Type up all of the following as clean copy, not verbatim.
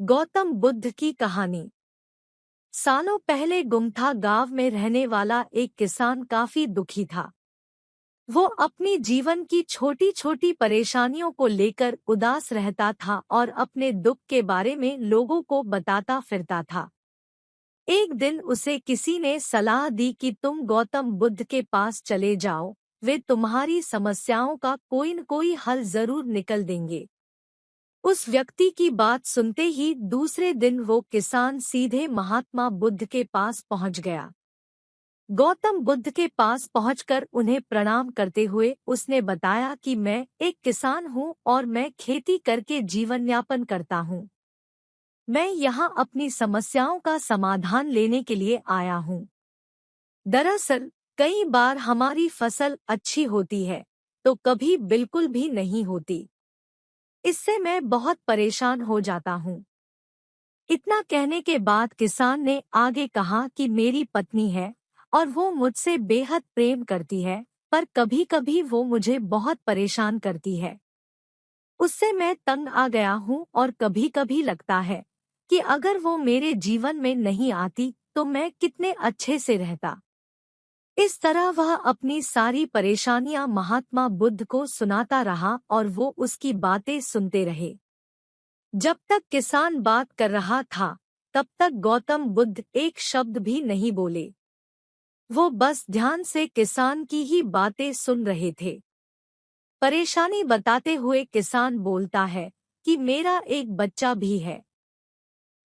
गौतम बुद्ध की कहानी। सालों पहले गुमथा गांव में रहने वाला एक किसान काफी दुखी था। वो अपनी जीवन की छोटी छोटी परेशानियों को लेकर उदास रहता था और अपने दुख के बारे में लोगों को बताता फिरता था। एक दिन उसे किसी ने सलाह दी कि तुम गौतम बुद्ध के पास चले जाओ, वे तुम्हारी समस्याओं का कोई न कोई हल जरूर निकल देंगे। उस व्यक्ति की बात सुनते ही दूसरे दिन वो किसान सीधे महात्मा बुद्ध के पास पहुंच गया। गौतम बुद्ध के पास पहुंचकर उन्हें प्रणाम करते हुए उसने बताया कि मैं एक किसान हूं और मैं खेती करके जीवन यापन करता हूं। मैं यहां अपनी समस्याओं का समाधान लेने के लिए आया हूं। दरअसल कई बार हमारी फसल अच्छी होती है तो कभी बिल्कुल भी नहीं होती। इससे मैं बहुत परेशान हो जाता हूँ। इतना कहने के बाद किसान ने आगे कहा कि मेरी पत्नी है और वो मुझसे बेहद प्रेम करती है, पर कभी-कभी वो मुझे बहुत परेशान करती है। उससे मैं तंग आ गया हूँ और कभी-कभी लगता है कि अगर वो मेरे जीवन में नहीं आती तो मैं कितने अच्छे से रहता। इस तरह वह अपनी सारी परेशानियां महात्मा बुद्ध को सुनाता रहा और वो उसकी बातें सुनते रहे। जब तक किसान बात कर रहा था, तब तक गौतम बुद्ध एक शब्द भी नहीं बोले। वो बस ध्यान से किसान की ही बातें सुन रहे थे। परेशानी बताते हुए किसान बोलता है कि मेरा एक बच्चा भी है।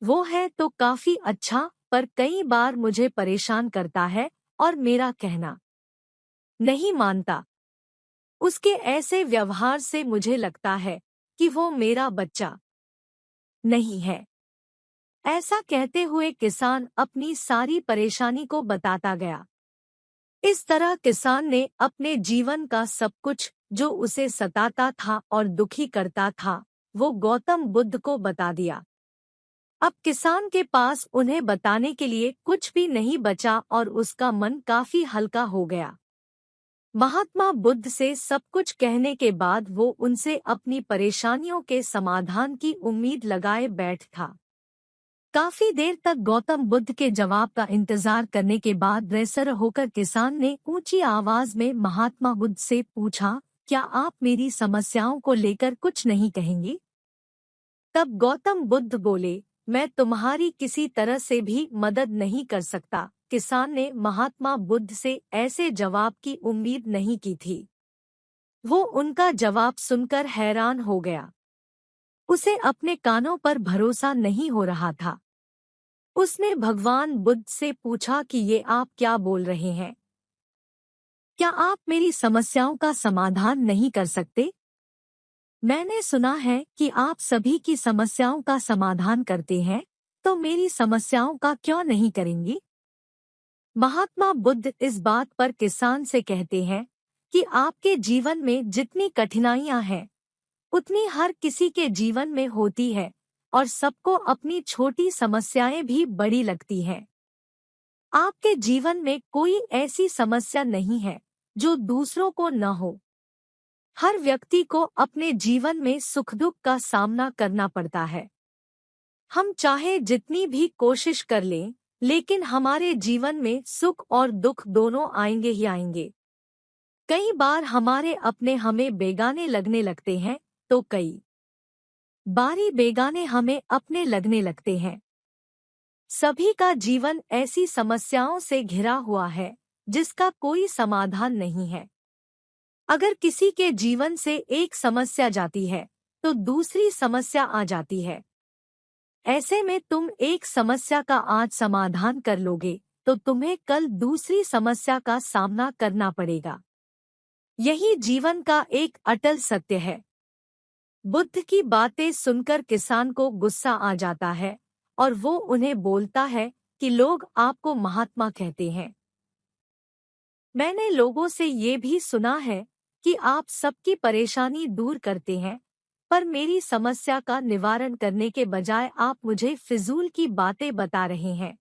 वो है तो काफी अच्छा, पर कई बार मुझे परेशान करता है और मेरा कहना नहीं मानता। उसके ऐसे व्यवहार से मुझे लगता है कि वो मेरा बच्चा नहीं है। ऐसा कहते हुए किसान अपनी सारी परेशानी को बताता गया। इस तरह किसान ने अपने जीवन का सब कुछ जो उसे सताता था और दुखी करता था, वो गौतम बुद्ध को बता दिया। अब किसान के पास उन्हें बताने के लिए कुछ भी नहीं बचा और उसका मन काफी हल्का हो गया। महात्मा बुद्ध से सब कुछ कहने के बाद वो उनसे अपनी परेशानियों के समाधान की उम्मीद लगाए बैठ था। काफी देर तक गौतम बुद्ध के जवाब का इंतजार करने के बाद बेसर होकर किसान ने ऊंची आवाज में महात्मा बुद्ध से पूछा, क्या आप मेरी समस्याओं को लेकर कुछ नहीं कहेंगी? तब गौतम बुद्ध बोले, मैं तुम्हारी किसी तरह से भी मदद नहीं कर सकता। किसान ने महात्मा बुद्ध से ऐसे जवाब की उम्मीद नहीं की थी। वो उनका जवाब सुनकर हैरान हो गया। उसे अपने कानों पर भरोसा नहीं हो रहा था। उसने भगवान बुद्ध से पूछा कि ये आप क्या बोल रहे हैं? क्या आप मेरी समस्याओं का समाधान नहीं कर सकते? मैंने सुना है कि आप सभी की समस्याओं का समाधान करते हैं, तो मेरी समस्याओं का क्यों नहीं करेंगी? महात्मा बुद्ध इस बात पर किसान से कहते हैं कि आपके जीवन में जितनी कठिनाइयां हैं, उतनी हर किसी के जीवन में होती है और सबको अपनी छोटी समस्याएं भी बड़ी लगती हैं। आपके जीवन में कोई ऐसी समस्या नहीं है जो दूसरों को न हो। हर व्यक्ति को अपने जीवन में सुख दुख का सामना करना पड़ता है। हम चाहे जितनी भी कोशिश कर लें, लेकिन हमारे जीवन में सुख और दुख दोनों आएंगे ही आएंगे। कई बार हमारे अपने हमें बेगाने लगने लगते हैं, तो कई बारी बेगाने हमें अपने लगने लगते हैं। सभी का जीवन ऐसी समस्याओं से घिरा हुआ है जिसका कोई समाधान नहीं है। अगर किसी के जीवन से एक समस्या जाती है तो दूसरी समस्या आ जाती है। ऐसे में तुम एक समस्या का आज समाधान कर लोगे तो तुम्हें कल दूसरी समस्या का सामना करना पड़ेगा। यही जीवन का एक अटल सत्य है। बुद्ध की बातें सुनकर किसान को गुस्सा आ जाता है और वो उन्हें बोलता है कि लोग आपको महात्मा कहते हैं। मैंने लोगों से ये भी सुना है कि आप सबकी परेशानी दूर करते हैं, पर मेरी समस्या का निवारण करने के बजाय आप मुझे फिजूल की बातें बता रहे हैं।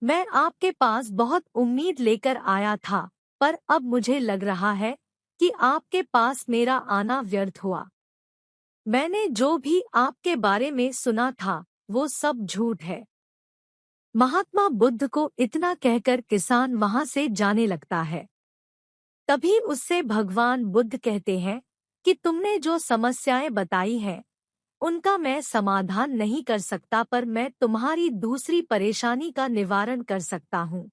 मैं आपके पास बहुत उम्मीद लेकर आया था, पर अब मुझे लग रहा है कि आपके पास मेरा आना व्यर्थ हुआ। मैंने जो भी आपके बारे में सुना था वो सब झूठ है। महात्मा बुद्ध को इतना कहकर किसान वहां से जाने लगता है। तभी उससे भगवान बुद्ध कहते हैं कि तुमने जो समस्याएं बताई हैं उनका मैं समाधान नहीं कर सकता, पर मैं तुम्हारी दूसरी परेशानी का निवारण कर सकता हूँ।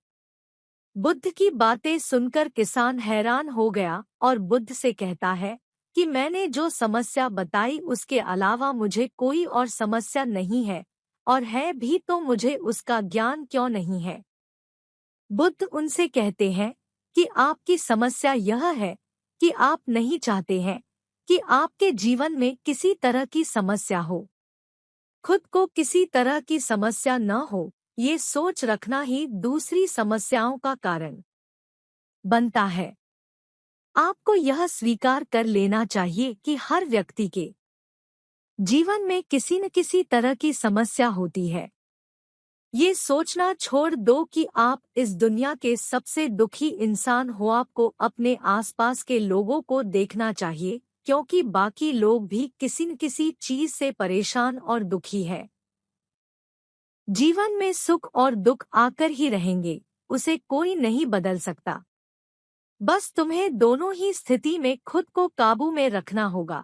बुद्ध की बातें सुनकर किसान हैरान हो गया और बुद्ध से कहता है कि मैंने जो समस्या बताई उसके अलावा मुझे कोई और समस्या नहीं है, और है भी तो मुझे उसका ज्ञान क्यों नहीं है। बुद्ध उनसे कहते हैं कि आपकी समस्या यह है कि आप नहीं चाहते हैं कि आपके जीवन में किसी तरह की समस्या हो। खुद को किसी तरह की समस्या न हो, ये सोच रखना ही दूसरी समस्याओं का कारण बनता है। आपको यह स्वीकार कर लेना चाहिए कि हर व्यक्ति के जीवन में किसी न किसी तरह की समस्या होती है। ये सोचना छोड़ दो कि आप इस दुनिया के सबसे दुखी इंसान हो। आपको अपने आसपास के लोगों को देखना चाहिए, क्योंकि बाकी लोग भी किसी न किसी चीज से परेशान और दुखी है। जीवन में सुख और दुख आकर ही रहेंगे, उसे कोई नहीं बदल सकता। बस तुम्हें दोनों ही स्थिति में खुद को काबू में रखना होगा।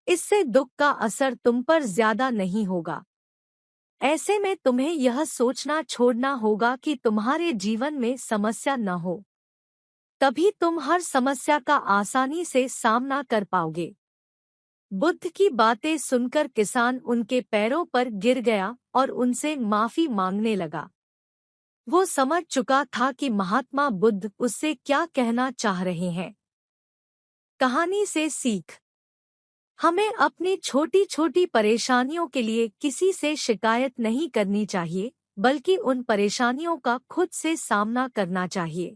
इससे दुख का असर तुम पर ज्यादा नहीं होगा। ऐसे में तुम्हें यह सोचना छोड़ना होगा कि तुम्हारे जीवन में समस्या न हो, तभी तुम हर समस्या का आसानी से सामना कर पाओगे। बुद्ध की बातें सुनकर किसान उनके पैरों पर गिर गया और उनसे माफी मांगने लगा। वो समझ चुका था कि महात्मा बुद्ध उससे क्या कहना चाह रहे हैं। कहानी से सीख। हमें अपनी छोटी छोटी परेशानियों के लिए किसी से शिकायत नहीं करनी चाहिए, बल्कि उन परेशानियों का खुद से सामना करना चाहिए।